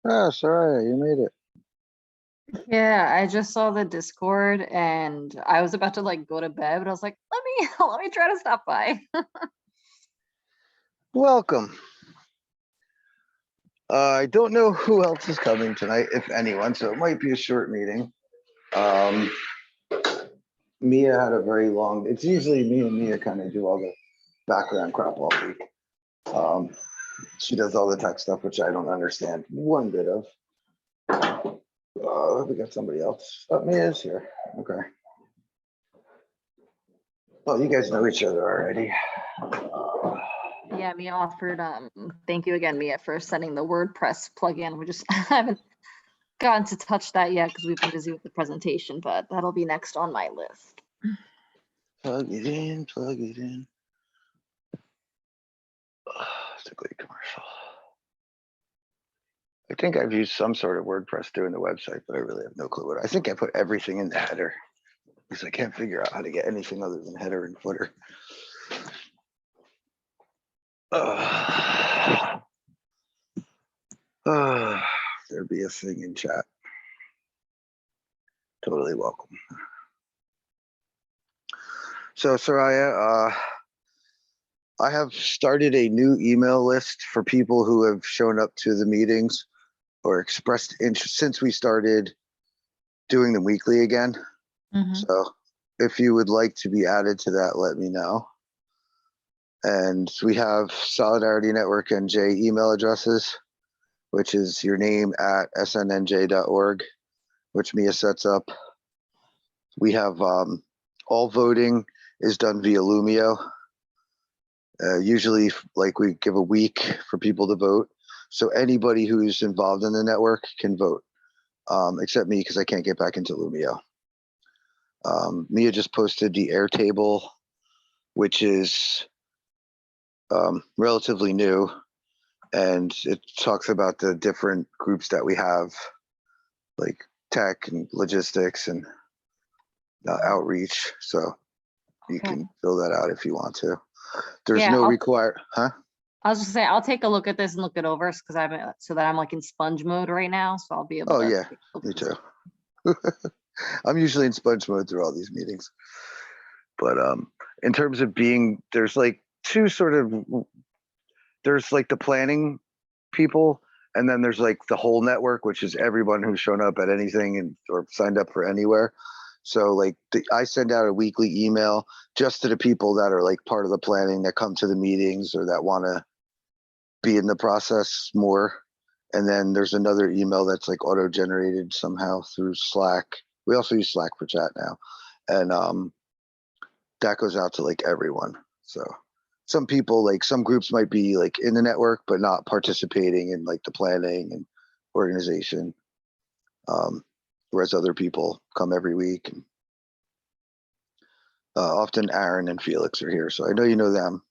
Ah, sorry, you made it. Yeah, I just saw the Discord and I was about to like go to bed, but I was like, let me let me try to stop by. Welcome. I don't know who else is coming tonight, if anyone, so it might be a short meeting. Um, Mia had a very long, it's usually me and Mia kind of do all the background crap all week. Um, she does all the tech stuff, which I don't understand one bit of. We got somebody else. Oh, Mia's here. Okay. Well, you guys know each other already. Yeah, Mia offered thank you again, Mia, for sending the WordPress plugin. We just haven't gotten to touch that yet because we've been busy with the presentation, but that'll be next on my list. Plug it in, plug it in. It's a great commercial. I think I've used some sort of WordPress doing the website, but I really have no clue what. I think I put everything in the header because I can't figure out how to get anything other than header and footer. There'd be a thing in chat. Totally welcome. So, Soraya, I have started a new email list for people who have shown up to the meetings or expressed interest since we started doing them weekly again. So if you would like to be added to that, let me know. And we have Solidarity Network NJ email addresses, which is your name at snnj.org, which Mia sets up. We have all voting is done via Lumio. Usually, like, we give a week for people to vote. So anybody who's involved in the network can vote, except me because I can't get back into Lumio. Mia just posted the Airtable, which is relatively new, and it talks about the different groups that we have, like tech and logistics and outreach. So you can fill that out if you want to. There's Yeah, no required, huh? I was just saying I'll take a look at this and look it over because I'm so that I'm like in sponge mode right now, so I'll be able Oh to. yeah, me too. I'm usually in sponge mode through all these meetings. But in terms of being, there's like two sort of, there's like the planning people, and then there's like the whole network, which is everyone who's shown up at anything and or signed up for anywhere. So like I send out a weekly email just to the people that are like part of the planning, that come to the meetings or that want to be in the process more. And then there's another email that's like auto generated somehow through Slack. We also use Slack for chat now. And that goes out to like everyone. So some people, like some groups might be like in the network, but not participating in like the planning and organization. Whereas other people come every week. And often Aaron and Felix are here, so I know you know them.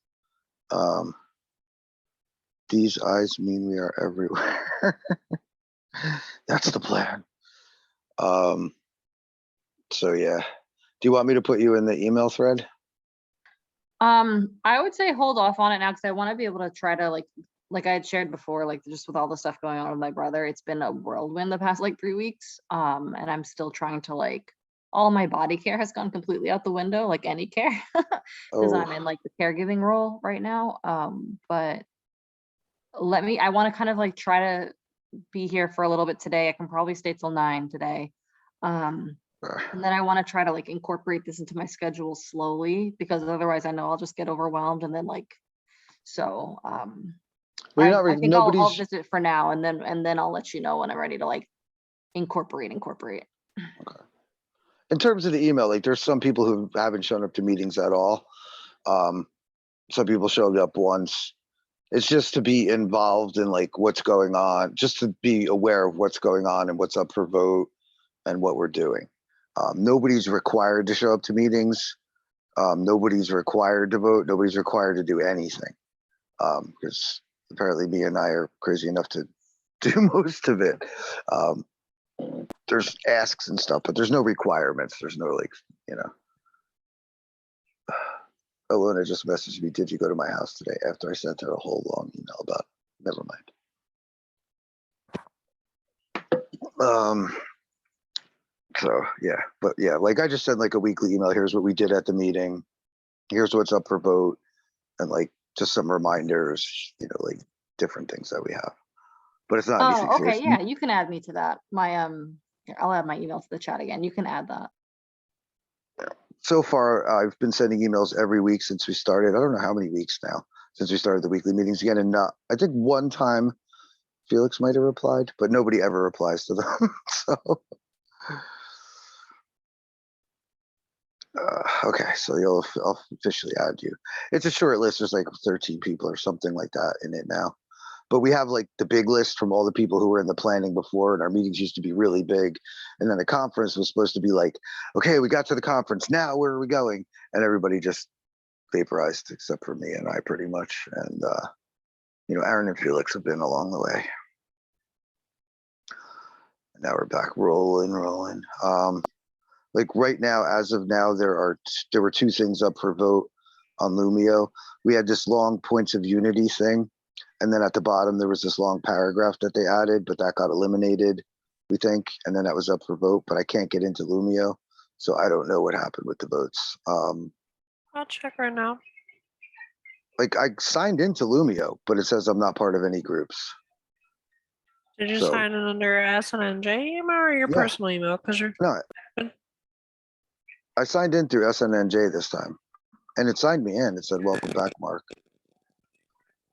These eyes mean we are everywhere. That's the plan. So yeah. Do you want me to put you in the email thread? I would say hold off on it now because I want to be able to try to like I had shared before, like just with all the stuff going on with my brother, it's been a whirlwind the past like 3 weeks. And I'm still trying to like all my body care has gone completely out the window, like any care, because I'm in like the caregiving role right now. But I want to kind of like try to be here for a little bit today. I can probably stay till 9 today. And then I want to try to like incorporate this into my schedule slowly because otherwise I know I'll just get overwhelmed and then like so Well, you're I not think I'll nobody's visit for now and then I'll let you know when I'm ready to like incorporate. okay. In terms of the email, like there's some people who haven't shown up to meetings at all. Some people showed up once. It's just to be involved in like what's going on, just to be aware of what's going on and what's up for vote and what we're doing. Nobody's required to show up to meetings. Nobody's required to vote. Nobody's required to do anything. Because apparently me and I are crazy enough to do most of it. There's asks and stuff, but there's no requirements. There's no like, you know. Alona just messaged me, did you go to my house today? After I sent her a whole long email about it. Never mind. Um, so yeah, but yeah, like I just sent like a weekly email. Here's what we did at the meeting. Here's what's up for vote, and like just some reminders, like different things that we have. But it's not anything Oh, okay, serious. yeah, you can add me to that. Here, I'll add my email to the chat again. You can add that. So far, I've been sending emails every week since we started. I don't know how many weeks now since we started the weekly meetings again. And I think one time Felix might have replied, but nobody ever replies to them. So, okay, so I'll officially add you. It's a short list. There's like 13 people or something like that in it now. But we have like the big list from all the people who were in the planning before, and our meetings used to be really big. And then the conference was supposed to be like, okay, we got to the conference. Now where are we going? And everybody just vaporized except for me and I pretty much. And Aaron and Felix have been along the way. And now we're back rolling. Like right now, as of now, there were two things up for vote on Lumio. We had this long points of unity thing. And then at the bottom, there was this long paragraph that they added, but that got eliminated, we think. And then that was up for vote, but I can't get into Lumio. So I don't know what happened with the votes. I'll check right now. Like I signed into Lumio, but it says I'm not part of any groups. Did you So- sign in under SNNJ email or your Yeah. personal email? Because you're No, I signed in through SNNJ this time, and it signed me in. It said, welcome back, Mark.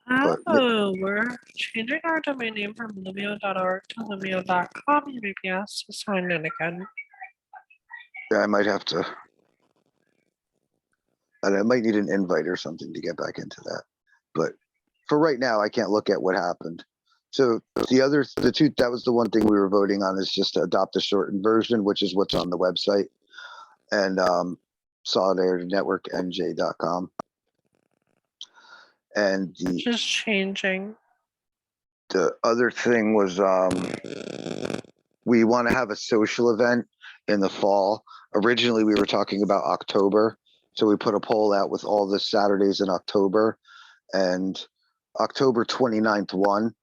But- we're changing our domain name from Lumio.org to Lumio.com. You may be asked to sign in again. Yeah, I might have to. And I might need an invite or something to get back into that. But for right now, I can't look at what happened. So the two, that was the one thing we were voting on, is just to adopt the shortened version, which is what's on the website, and solidaritynetworknj.com. And Just changing. the other thing was we want to have a social event in the fall. Originally, we were talking about October. So we put a poll out with all the Saturdays in October, and October 29th won.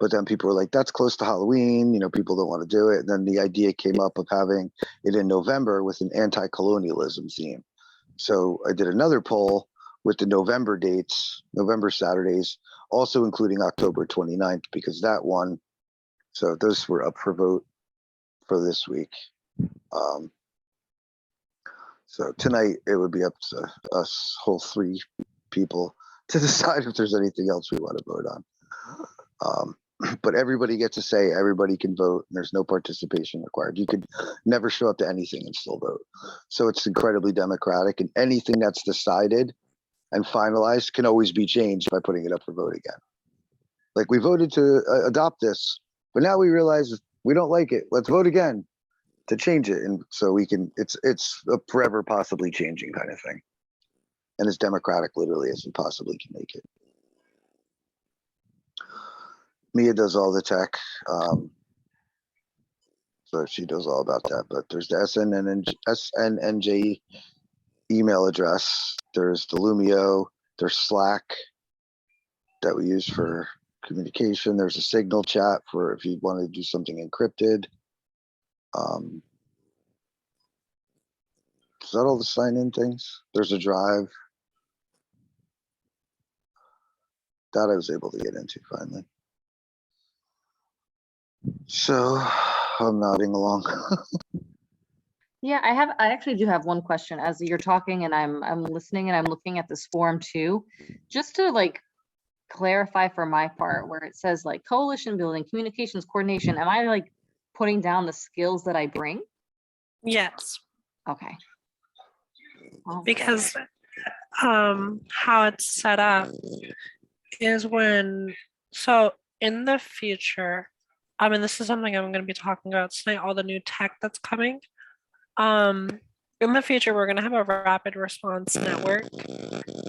But then people were like, that's close to Halloween. People don't want to do it. And then the idea came up of having it in November with an anti-colonialism theme. So I did another poll with the November dates, November Saturdays, also including October 29th, because that won. So those were up for vote for this week. So tonight it would be up to us whole three people to decide if there's anything else we want to vote on. But everybody gets a say, everybody can vote, and there's no participation required. You could never show up to anything and still vote. So it's incredibly democratic, and anything that's decided and finalized can always be changed by putting it up for vote again. Like we voted to adopt this, but now we realize we don't like it. Let's vote again to change it. And so we can, it's a forever possibly changing kind of thing. And as democratic literally as we possibly can make it. Mia does all the tech. So she does all about that, but there's the SNNJ email address. There's the Lumio, there's Slack that we use for communication. There's a Signal chat for if you want to do something encrypted. Is that all the sign-in things? There's a Drive. That I was able to get into finally. So I'm nodding along. Yeah, I actually do have one question as you're talking and I'm listening and I'm looking at this form too, just to like clarify for my part where it says like coalition building, communications, coordination. Am I like putting down the skills that I bring? Yes, Okay. Oh, because how it's set up is so in the future, this is something I'm going to be talking about tonight, all the new tech that's coming. In the future, we're going to have a rapid response network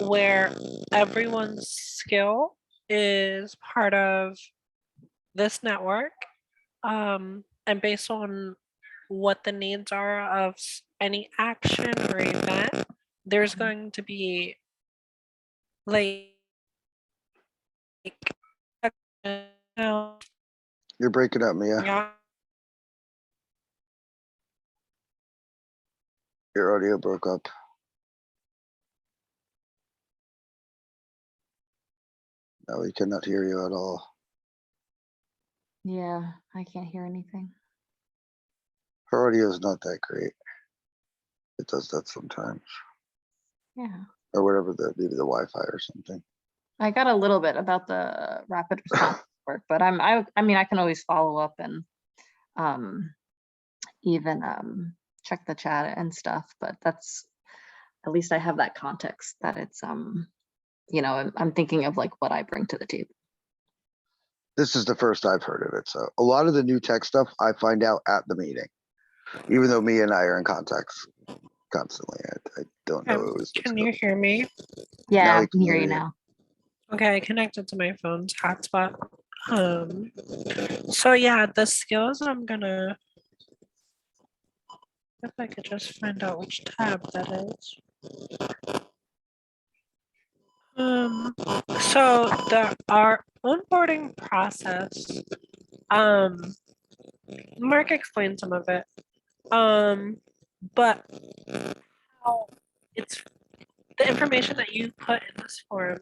where everyone's skill is part of this network. And based on what the needs are of any action or event, there's going to be like You're breaking up, Mia. yeah, Your audio broke up. No, we cannot hear you at all. Yeah, I can't hear anything. Her audio is not that great. It does that sometimes. Yeah. Or whatever, maybe the Wi-Fi or something. I got a little bit about the rapid response work, but I mean, I can always follow up and even check the chat and stuff, but that's, at least I have that context that it's you know, I'm thinking of like what I bring to the table. This is the first I've heard of it. So a lot of the new tech stuff I find out at the meeting, even though me and I are in contact constantly. I don't know. It was Can you hear me? Yeah, Now I we can can hear hear you you. now. Okay, I connected to my phone's hotspot. So yeah, the skills I'm gonna, if I could just find out which tab that is. So our onboarding process, Mark explained some of it. But how it's the information that you put in this form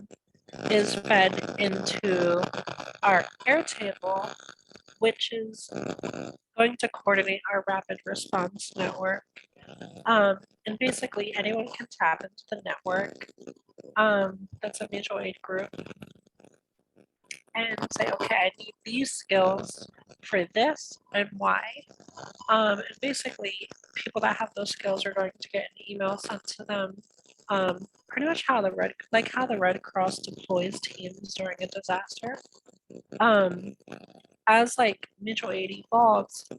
is fed into our Airtable, which is going to coordinate our rapid response network. And basically anyone can tap into the network. That's a mutual aid group. And say, okay, I need these skills for this and why. And basically people that have those skills are going to get an email sent to them. Pretty much how the Red Cross deploys teams during a disaster. As like mutual aid evolves,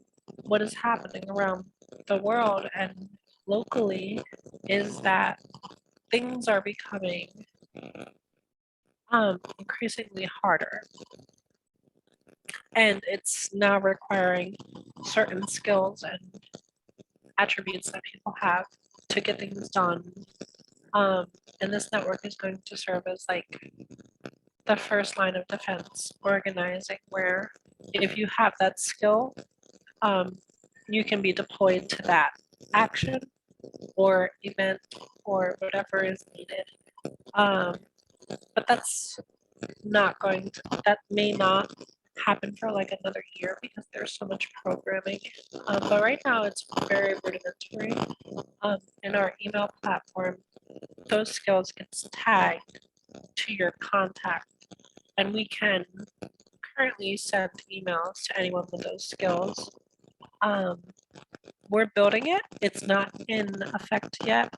what is happening around the world and locally is that things are becoming increasingly harder. And it's now requiring certain skills and attributes that people have to get things done. And this network is going to serve as like the first line of defense organizing, where if you have that skill, you can be deployed to that action or event or whatever is needed. But that's not going to, that may not happen for like another year because there's so much programming. But right now it's very rudimentary. In our email platform, those skills gets tagged to your contact, and we can currently send emails to anyone with those skills. We're building it. It's not in effect yet.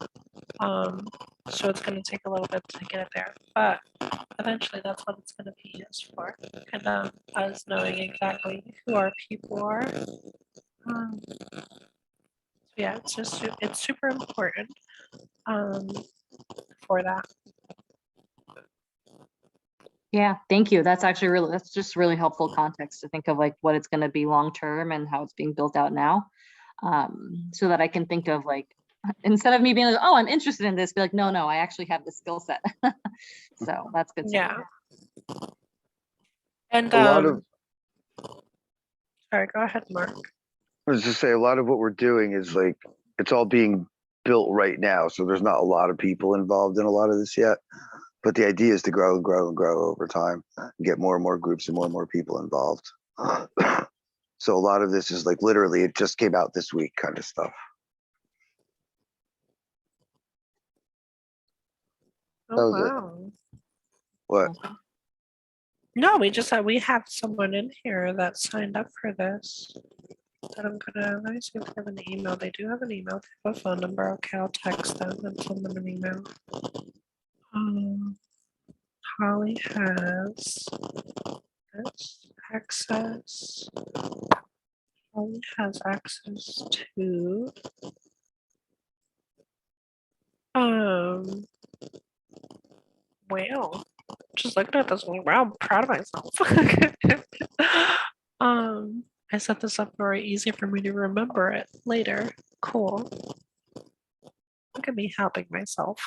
So it's going to take a little bit to get it there, but eventually that's what it's going to be used for. And us knowing exactly who our people are. Yeah, it's just, it's super important for that. Yeah, thank you. That's actually really, that's just really helpful context to think of like what it's going to be long term and how it's being built out now. So that I can think of like, instead of me being like, oh, I'm interested in this, be like, no, I actually have the skill set. So that's good. Yeah. And A lot of, sorry, go ahead, Mark. I was just say, a lot of what we're doing is like, it's all being built right now. So there's not a lot of people involved in a lot of this yet. But the idea is to grow and grow and grow over time and get more and more groups and more people involved. So a lot of this is like literally, it just came out this week kind of stuff. Oh, That was it. wow. What? No, we just had, we have someone in here that signed up for this. That I'm gonna, let me see if they have an email. They do have an email, they have a phone number. Okay, I'll text them and send them an email. Holly has this access. Holly has access to well, just looking at this one, wow, I'm proud of myself. I set this up very easy for me to remember it later. Cool. Look at me helping myself.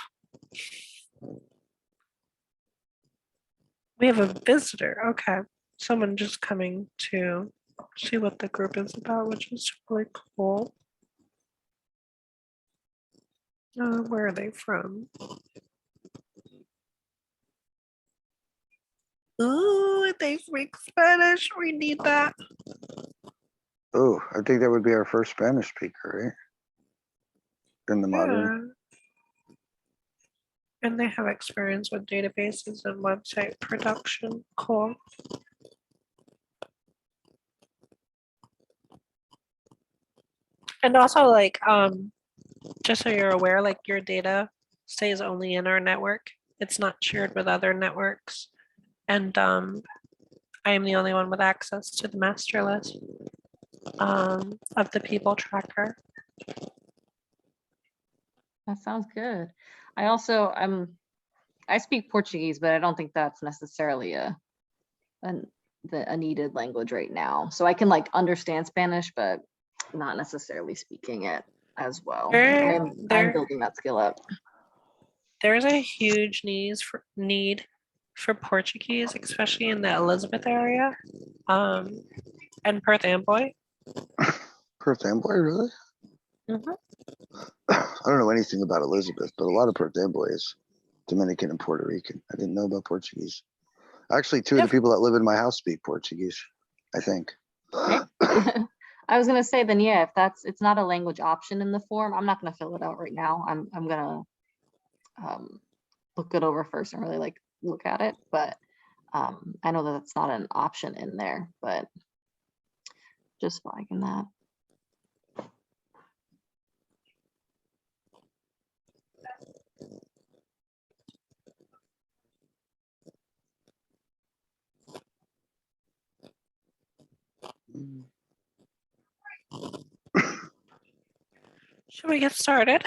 We have a visitor. Okay. Someone just coming to see what the group is about, which is really cool. Where are they from? Ooh, they speak Spanish. We need that. Oh, I think that would be our first Spanish speaker, right? In the modern. Yeah. And they have experience with databases and website production. Cool. And also, like, just so you're aware, like your data stays only in our network. It's not shared with other networks. And I am the only one with access to the master list of the people tracker. That sounds good. I also, I speak Portuguese, but I don't think that's necessarily a needed language right now. So I can like understand Spanish, but not necessarily speaking it as well. I'm building that skill up. There's a huge need for Portuguese, especially in the Elizabeth area, and Perth Amboy. Perth Amboy, really? Mhm. I don't know anything about Elizabeth, but a lot of Perth Amboy is Dominican and Puerto Rican. I didn't know about Portuguese. Actually, two of the people that live in my house speak Portuguese, I think. I was gonna say then, yeah, if it's not a language option in the form, I'm not gonna fill it out right now. I'm gonna look it over first and really like look at it, but I know that it's not an option in there, but just flagging that. Should we get started?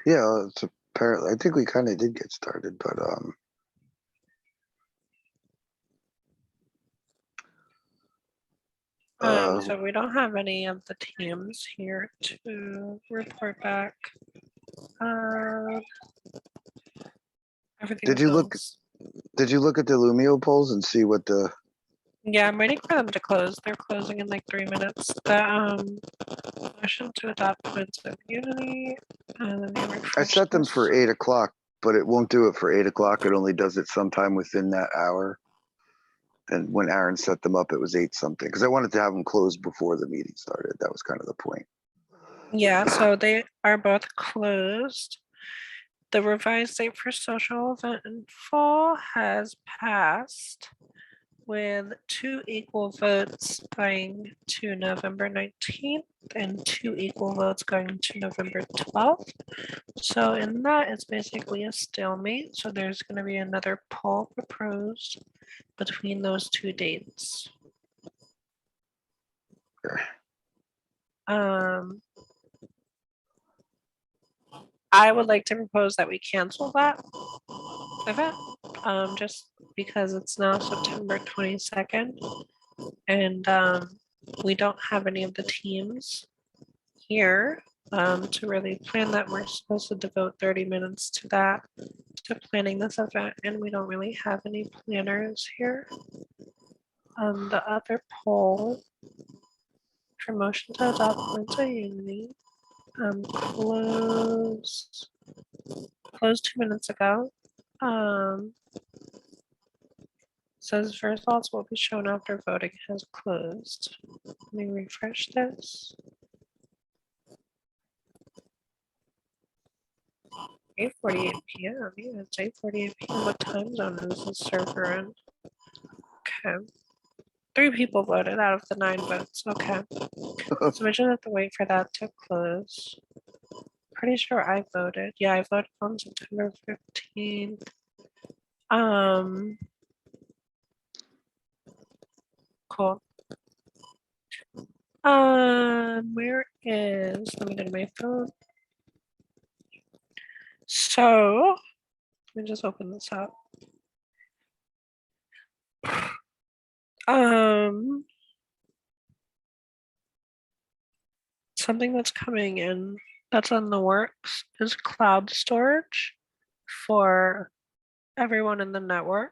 Yeah, it's apparently, I think we kind of did get started, but So we don't have any of the teams here to report back. Did you look at the Lumio polls and see what the? Yeah, I'm waiting for them to close. They're closing in like 3 minutes. The motion to adopt points of unity. I set them for 8 o'clock, but it won't do it for 8 o'clock. It only does it sometime within that hour. And when Aaron set them up, it was 8 something because I wanted to have them closed before the meeting started. That was kind of the point. Yeah, so they are both closed. The revised date for social event in fall has passed with 2 equal votes going to November 19th and 2 equal votes going to November 12th. So in that, it's basically a stalemate. So there's going to be another poll proposed between those 2 dates. I would like to propose that we cancel that event, just because it's now September 22nd, and we don't have any of the teams here to really plan that. We're supposed to devote 30 minutes to that, to planning this event, and we don't really have any planners here. The other poll for motion to adopt points of unity closed 2 minutes ago. Says results will be shown after voting has closed. Let me refresh this. 8:48 p.m. Yeah, it's 8:48 p.m. What time zone is this server in? Okay. 3 people voted out of the 9 votes. Okay. So we just have to wait for that to close. Pretty sure I voted. Yeah, I voted on September 15th. Cool. Where is, let me go to my phone. So let me just open this up. Something that's coming in that's in the works is cloud storage for everyone in the network.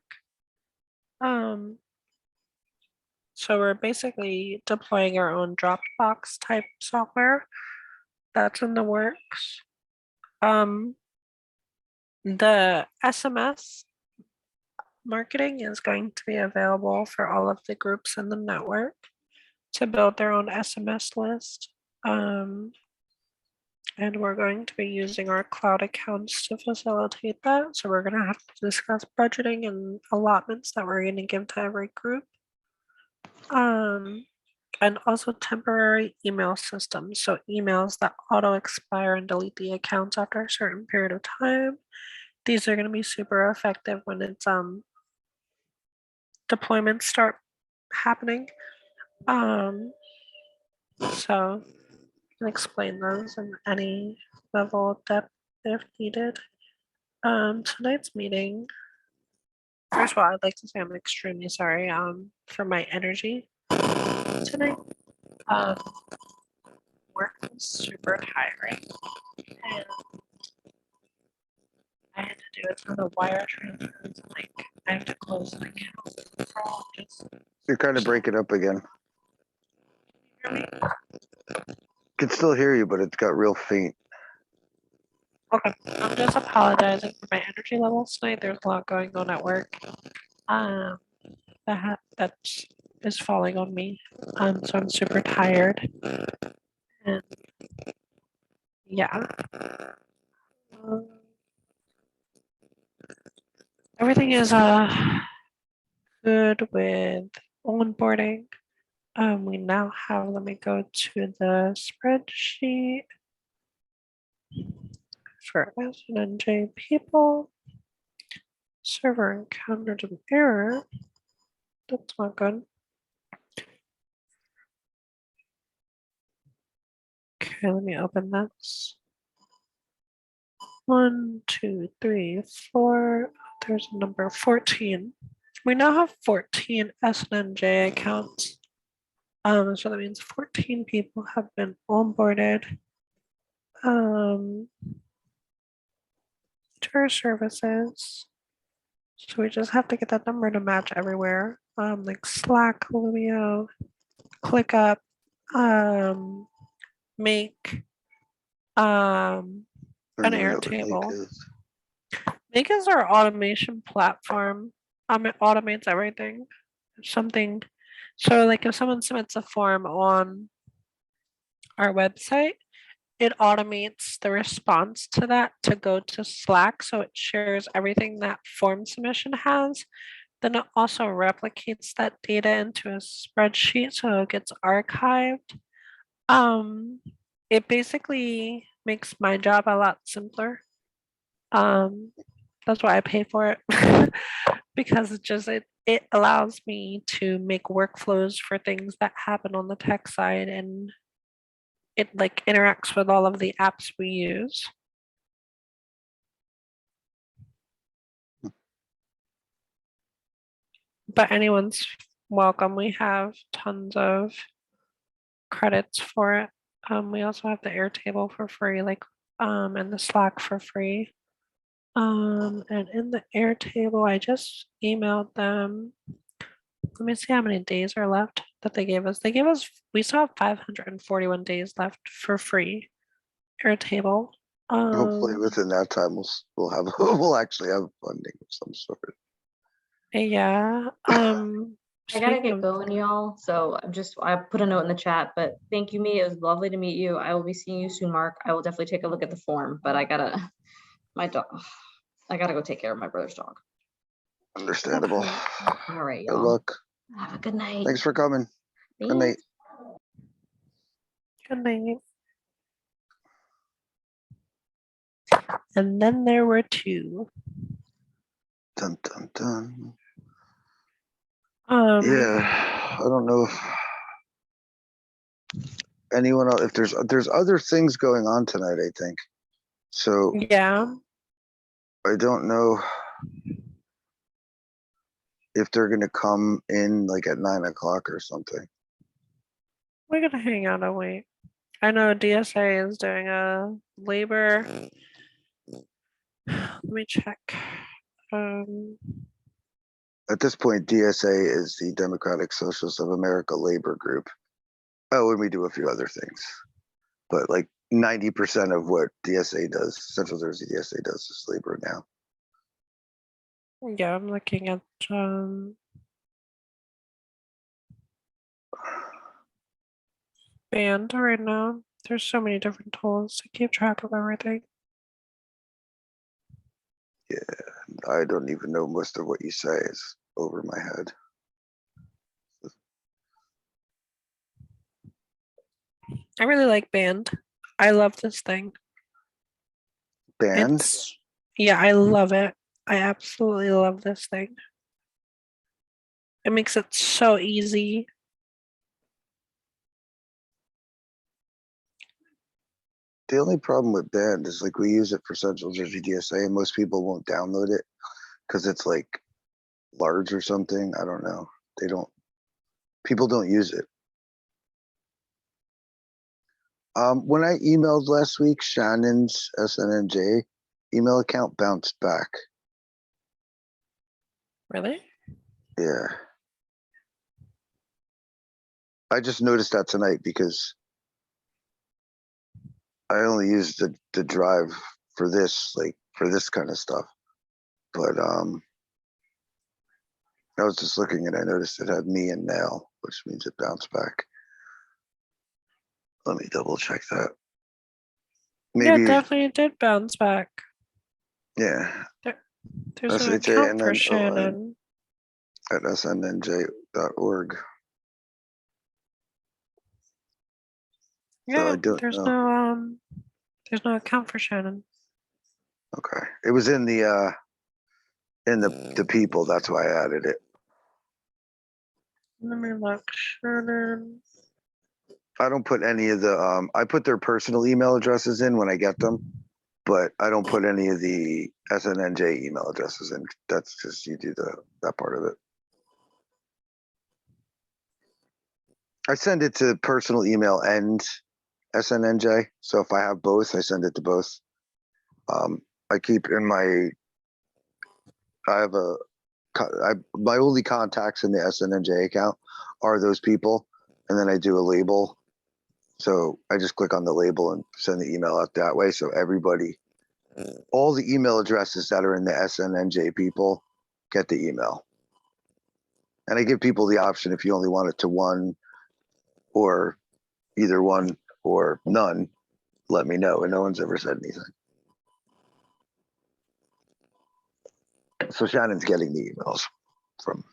So we're basically deploying our own Dropbox type software that's in the works. The SMS marketing is going to be available for all of the groups in the network to build their own SMS list. And we're going to be using our cloud accounts to facilitate that. So we're going to have to discuss budgeting and allotments that we're going to give to every group. And also temporary email systems. So emails that auto expire and delete the accounts after a certain period of time. These are going to be super effective when it's deployments start happening. So I can explain those in any level of depth if needed. Tonight's meeting. First of all, I'd like to say I'm extremely sorry for my energy tonight. Work was super tiring, and I had to do a ton of wire transfers. Like I have to close an account for all just You're kind of breaking up again. hear me. Can still hear you, but it's got real faint. Okay, I'm just apologizing for my energy levels tonight. There's a lot going on at work. That is falling on me. So I'm super tired. And yeah. Everything is good with onboarding. We now have, let me go to the spreadsheet for SNJ people. Server encountered an error. That's not good. Okay, let me open this. 1, 2, 3, 4. There's number 14. We now have 14 SNJ accounts. So that means 14 people have been onboarded to our services. So we just have to get that number to match everywhere. Like Slack, Lumio, ClickUp, Make, an I don't even know what Airtable. Make is. Make is our automation platform. It automates everything. Something. So like if someone submits a form on our website, it automates the response to that to go to Slack. So it shares everything that form submission has. Then it also replicates that data into a spreadsheet so it gets archived. It basically makes my job a lot simpler. That's why I pay for it because it allows me to make workflows for things that happen on the tech side, and it like interacts with all of the apps we use. But anyone's welcome. We have tons of credits for it. We also have the Airtable for free, and the Slack for free. And in the Airtable, I just emailed them. Let me see how many days are left that they gave us. We still have 541 days left for free Airtable. Hopefully within that time we'll have we'll actually have funding of some sort. Yeah. I gotta speaking get of- going, y'all. So I put a note in the chat, but thank you, me. It was lovely to meet you. I will be seeing you soon, Mark. I will definitely take a look at the form, but I gotta go take care of my brother's dog. Understandable. All right, Good y'all. luck. Have a good night. Thanks for coming. Good night. Thanks. Good night. And then there were two. Dun dun dun. Um, Yeah, I don't know if anyone else, if there's other things going on tonight, I think. So yeah. I don't know if they're gonna come in like at 9 o'clock or something. We're gonna hang out and wait. I know DSA is doing a labor. Let me check. At this point, DSA is the Democratic Socialists of America Labor Group. Oh, and we do a few other things. But like 90% of what DSA does, Central Jersey DSA does, is labor now. Yeah, I'm looking at band right now. There's so many different tools to keep track of everything. I don't even know most of what you say is over my head. I really like band. I love this thing. Band? Yeah, I love it. I absolutely love this thing. It makes it so easy. The only problem with Band is like we use it for Central Jersey DSA and most people won't download it because it's like large or something. I don't know. People don't use it. When I emailed last week, Shannon's SNNJ email account bounced back. Really? Yeah. I just noticed that tonight because I only use the drive for this, like for this kind of stuff. But I was just looking and I noticed it had me and Nail, which means it bounced back. Let me double check that. Yeah, Maybe, it definitely did bounce back. yeah, There's an SHA account for Shannon. at snnj.org. So Yeah, I don't there's know. no account for Shannon. Okay. It was in the people, that's why I added it. Let me look. Shannon. I don't put any of the I put their personal email addresses in when I get them, but I don't put any of the SNNJ email addresses in. That's just you do that part of it. I send it to personal email and SNNJ. So if I have both, I send it to both. I keep in my I have my only contacts in the SNNJ account are those people, and then I do a label. So I just click on the label and send the email out that way. So everybody, all the email addresses that are in the SNNJ people get the email. And I give people the option if you only want it to one or either one or none, let me know. And no one's ever said anything. So Shannon's getting the emails from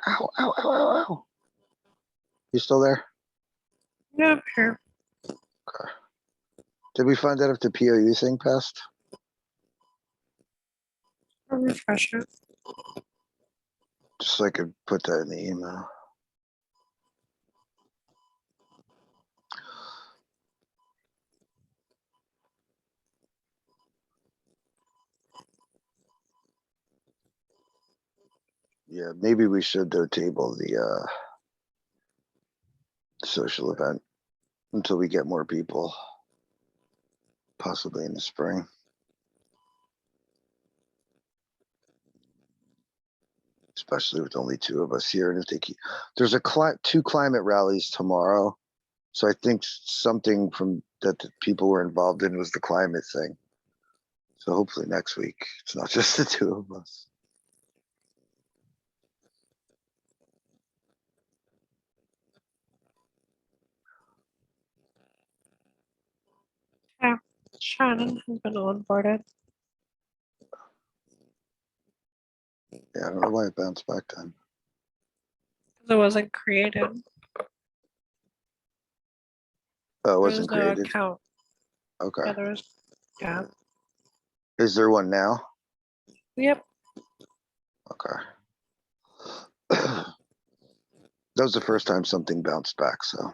ow, ow, ow, ow, ow. You still there? Yeah, I'm here. Okay. Did we find out if the POU thing passed? I'll refresh it. Just so I could put that in the email. Yeah, maybe we should though table the social event until we get more people, possibly in the spring. Especially with only two of us here. And if they keep, there's two climate rallies tomorrow. So I think something from that the people were involved in was the climate thing. So hopefully next week, it's not just the two of us. Yeah, Shannon has been onboarded. Yeah, I don't know why it bounced back then. Because it wasn't created. Oh, it There wasn't was no created. account. Okay. Yeah, there was. Yeah. Is there one now? Yep. Okay. That was the first time something bounced back, so.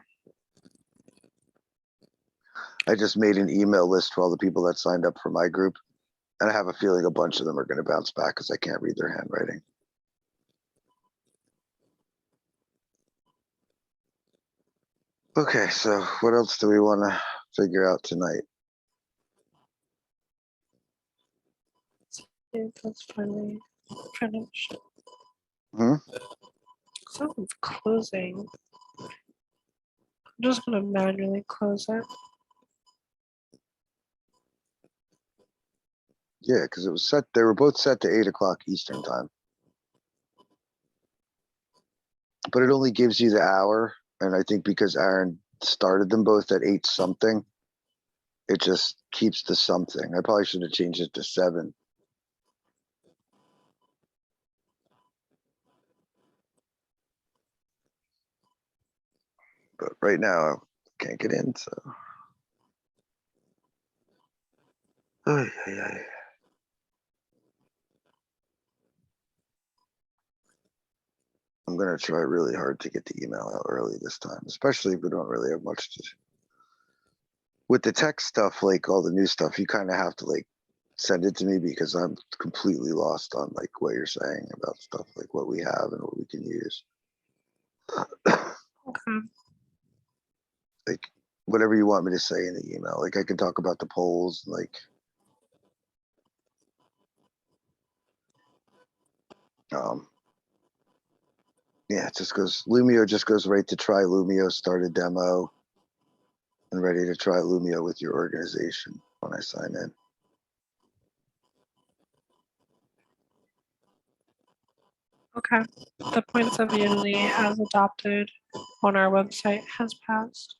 I just made an email list for all the people that signed up for my group. And I have a feeling a bunch of them are going to bounce back because I can't read their handwriting. Okay, so what else do we want to figure out tonight? think that's finally finished. Hmm? Someone's closing. I'm just gonna manually close it. Yeah, because it was set, they were both set to 8 o'clock Eastern time. But it only gives you the hour, and I think because Aaron started them both at 8 something, it just keeps the something. I probably should have changed it to 7. But right now, I can't get in, so. Ay, ay, ay. I'm gonna try really hard to get the email out early this time, especially if we don't really have much to. With the tech stuff, like all the new stuff, you kind of have to like send it to me because I'm completely lost on like what you're saying about stuff, like what we have and what we can use. Okay. Like whatever you want me to say in the email. Like I can talk about the polls, like yeah, it just goes Lumio just goes right to try Lumio, start a demo, and ready to try Lumio with your organization when I sign in. Okay. The points of unity as adopted on our website has passed.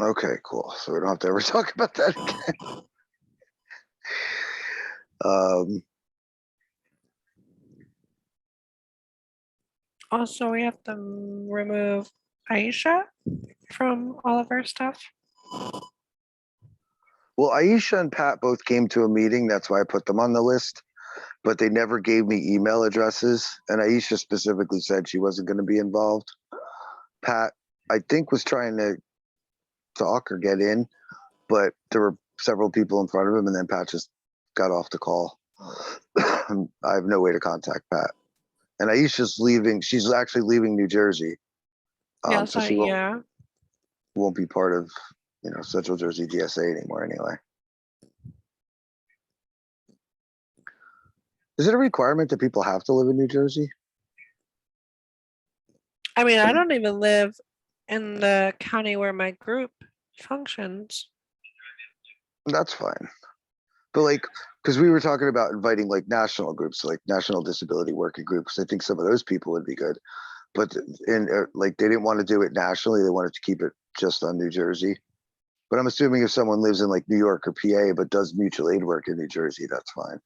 Okay, cool. So we don't have to ever talk about that again. Also, we have to remove Aisha from all of our stuff. Well, Aisha and Pat both came to a meeting. That's why I put them on the list. But they never gave me email addresses. And Aisha specifically said she wasn't going to be involved. Pat, I think, was trying to talk or get in, but there were several people in front of him, and then Pat just got off the call. I have no way to contact Pat. And Aisha's leaving. She's actually leaving New Jersey. Yeah, So so she yeah. won't be part of, Central Jersey DSA anymore anyway. Is it a requirement that people have to live in New Jersey? I mean, I don't even live in the county where my group functions. That's fine. But like, because we were talking about inviting like national groups, like National Disability Working Groups. I think some of those people would be good. But like they didn't want to do it nationally. They wanted to keep it just on New Jersey. But I'm assuming if someone lives in like New York or PA but does mutual aid work in New Jersey, that's fine.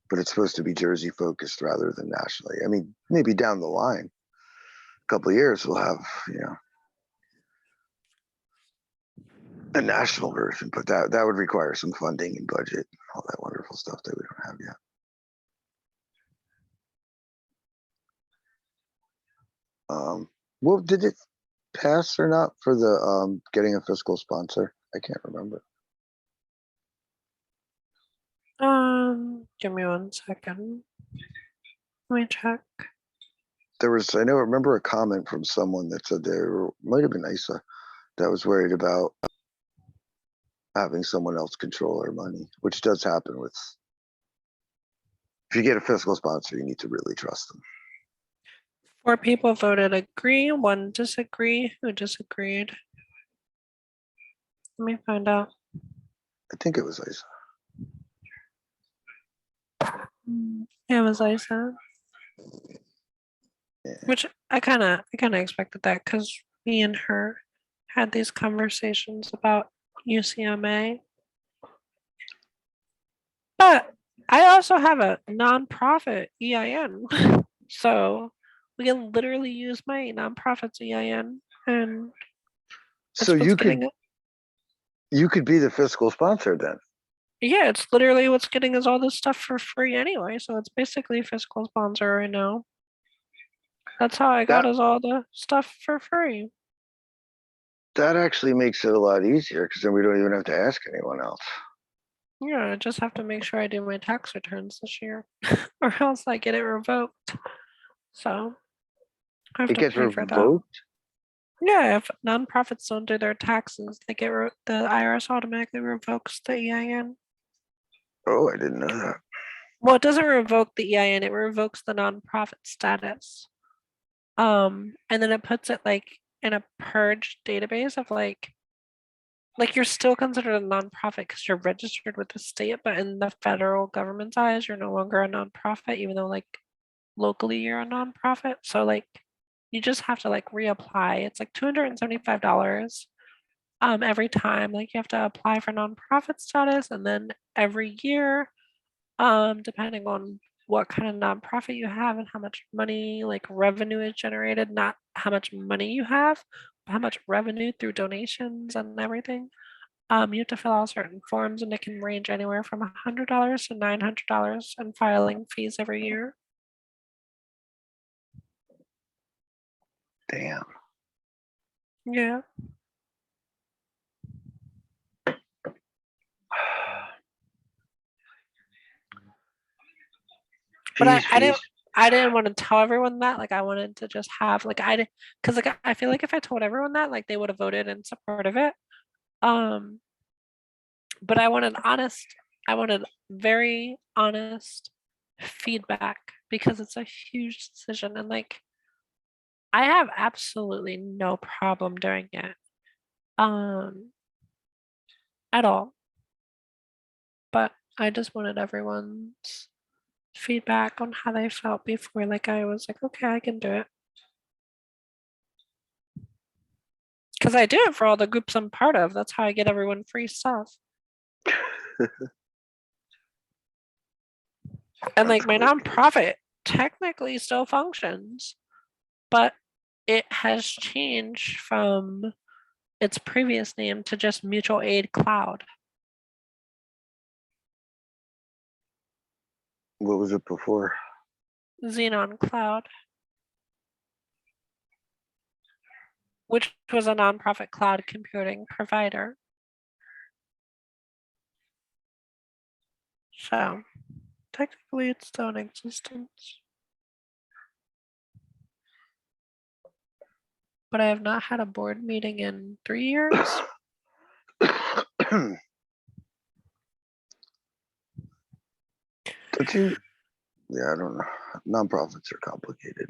But it's supposed to be Jersey focused rather than nationally. I mean, maybe down the line, a couple of years, we'll have, a national version, but that would require some funding and budget, all that wonderful stuff that we don't have yet. Well, did it pass or not for the getting a fiscal sponsor? I can't remember. Give me 1 second. Let me check. There was, I remember a comment from someone that said there might have been Isa that was worried about having someone else control our money, which does happen with, if you get a fiscal sponsor, you need to really trust them. 4 people voted agree, 1 disagree. Who disagreed? Let me find out. I think it was Isa. It was Isa. Yeah. Which I kind of expected that because me and her had these conversations about UCMA. But I also have a nonprofit EIN. So we can literally use my nonprofit's EIN and So you could be the fiscal sponsor then. yeah, it's literally what's getting us all this stuff for free anyway. So it's basically fiscal sponsor right now. That's how I got us all the stuff for free. That actually makes it a lot easier because then we don't even have to ask anyone else. Yeah, I just have to make sure I do my tax returns this year, or else I get it revoked. So I have It to gets pay for that. revoked? Yeah, if nonprofits don't do their taxes, they get the IRS automatically revokes the EIN. Oh, I didn't know that. Well, it doesn't revoke the EIN, it revokes the nonprofit status. And then it puts it like in a purge database of like you're still considered a nonprofit because you're registered with the state, but in the federal government's eyes, you're no longer a nonprofit, even though like locally you're a nonprofit. So like you just have to like reapply. It's like $275 every time. Like you have to apply for nonprofit status, and then every year, depending on what kind of nonprofit you have and how much money like revenue is generated, not how much money you have, but how much revenue through donations and everything. You have to fill out certain forms, and it can range anywhere from $100 to $900 in filing fees every year. Damn. Yeah. But Jeez, I didn't jeez. I didn't want to tell everyone that. Like I wanted to just have like I did because like I feel like if I told everyone that, like they would have voted in support of it. Um, but I wanted very honest feedback because it's a huge decision, and like I have absolutely no problem doing it. Um, at all. But I just wanted everyone's feedback on how they felt before like I was like, okay, I can do it. Because I do it for all the groups I'm part of. That's how I get everyone free stuff. And like my nonprofit technically still functions, but it has changed from its previous name to just Mutual Aid Cloud. What was it before? Xenon Cloud, which was a nonprofit cloud computing provider. So technically it's still in existence. But I have not had a board meeting in 3 years. Don't you? Yeah, I don't know. Nonprofits are complicated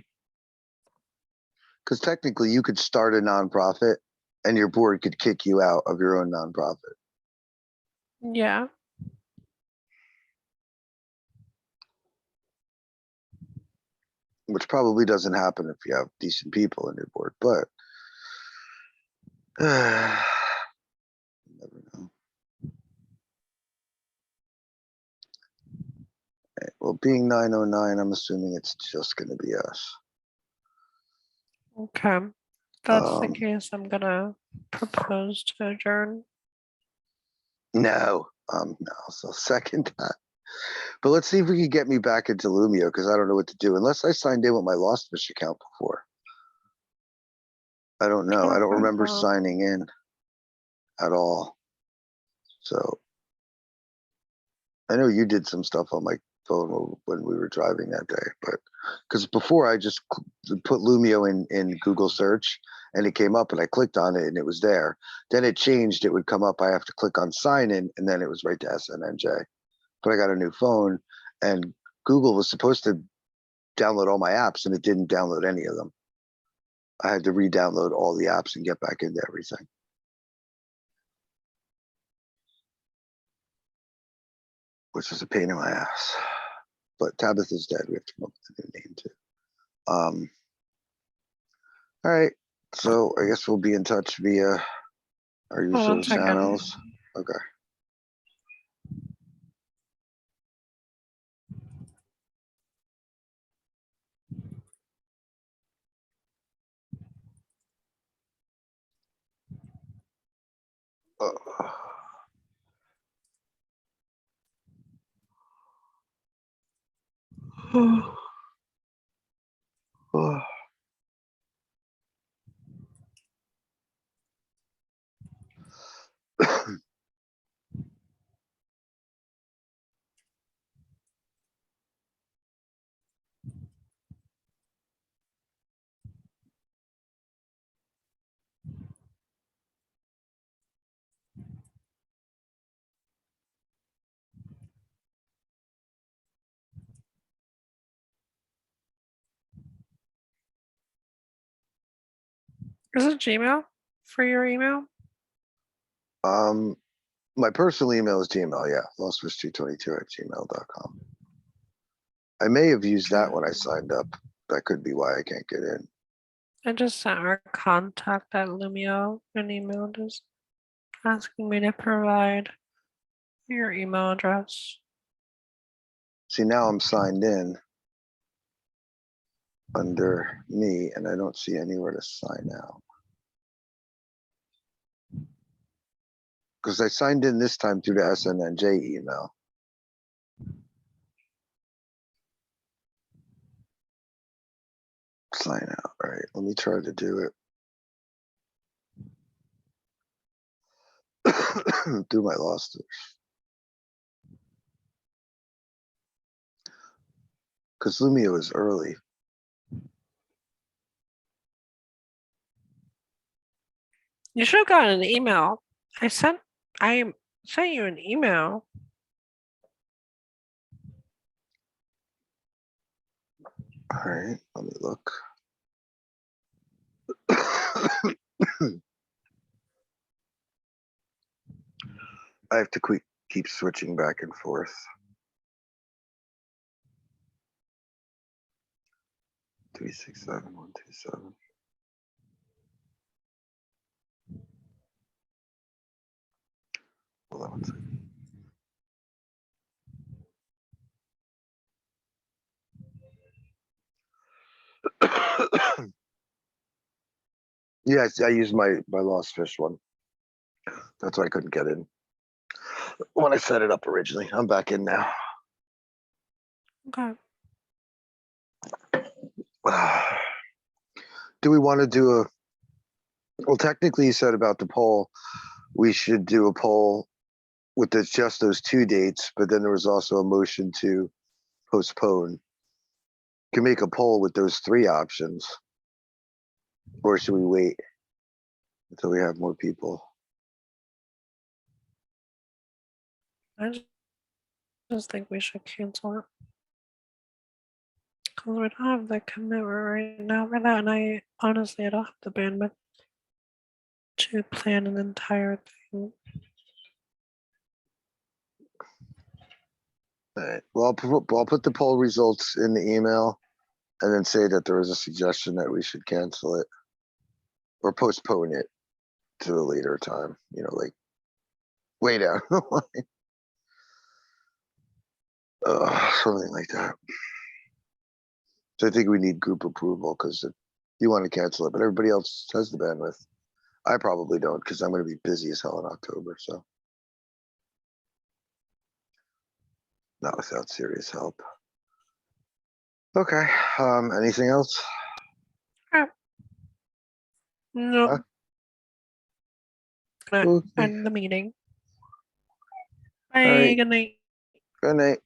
because technically you could start a nonprofit and your board could kick you out of your own nonprofit. Yeah. Which probably doesn't happen if you have decent people in your board, but you never know. Right, well, being 9:09, I'm assuming it's just going to be us. Okay. If that's the Um, case, I'm gonna propose to adjourn. no, no, so second that. But let's see if we can get me back into Lumio because I don't know what to do unless I signed in with my Lost Fish account before. I don't know. I don't remember signing in at all. So I know you did some stuff on my phone when we were driving that day, but because before I just put Lumio in Google search and it came up and I clicked on it and it was there. Then it changed. It would come up. I have to click on sign in and then it was right to SNNJ. But I got a new phone and Google was supposed to download all my apps and it didn't download any of them. I had to re-download all the apps and get back into everything. Which is a pain in my ass. But Tabitha's dead. We have to come up with a new name too. All right. So I guess we'll be in touch via our Hold on usual a second. channels. Okay. Is it Gmail for your email? My personal email is Gmail, yeah, lostfish222@gmail.com. I may have used that when I signed up. That could be why I can't get in. I just sent our contact at Lumio an email just asking me to provide your email address. See, now I'm signed in under me and I don't see anywhere to sign out. Because I signed in this time through the SNNJ email. Sign out, all right, let me try to do it. Do my lost. Because Lumio is early. You should have gotten an email. I sent you an email. All right, let me look. I have to keep switching back and forth. 367127. Hold on one second. Yes, I used my Lost Fish one. That's why I couldn't get in when I set it up originally. I'm back in now. Okay. Do we want to do a? Well, technically, you said about the poll, we should do a poll with just those 2 dates, but then there was also a motion to postpone. Can make a poll with those 3 options, or should we wait until we have more people? I just think we should cancel it. Because we don't have the commitment right now for that, and I honestly don't have the bandwidth to plan an entire thing. All right. Well, I'll put the poll results in the email and then say that there is a suggestion that we should cancel it or postpone it to a later time, like way down the line. Something like that. So I think we need group approval because you want to cancel it, but everybody else has the bandwidth. I probably don't because I'm going to be busy as hell in October. So not without serious help. Okay. Anything else? No. Huh? Gonna Okay. end the meeting. Bye. right. Good night. Good night.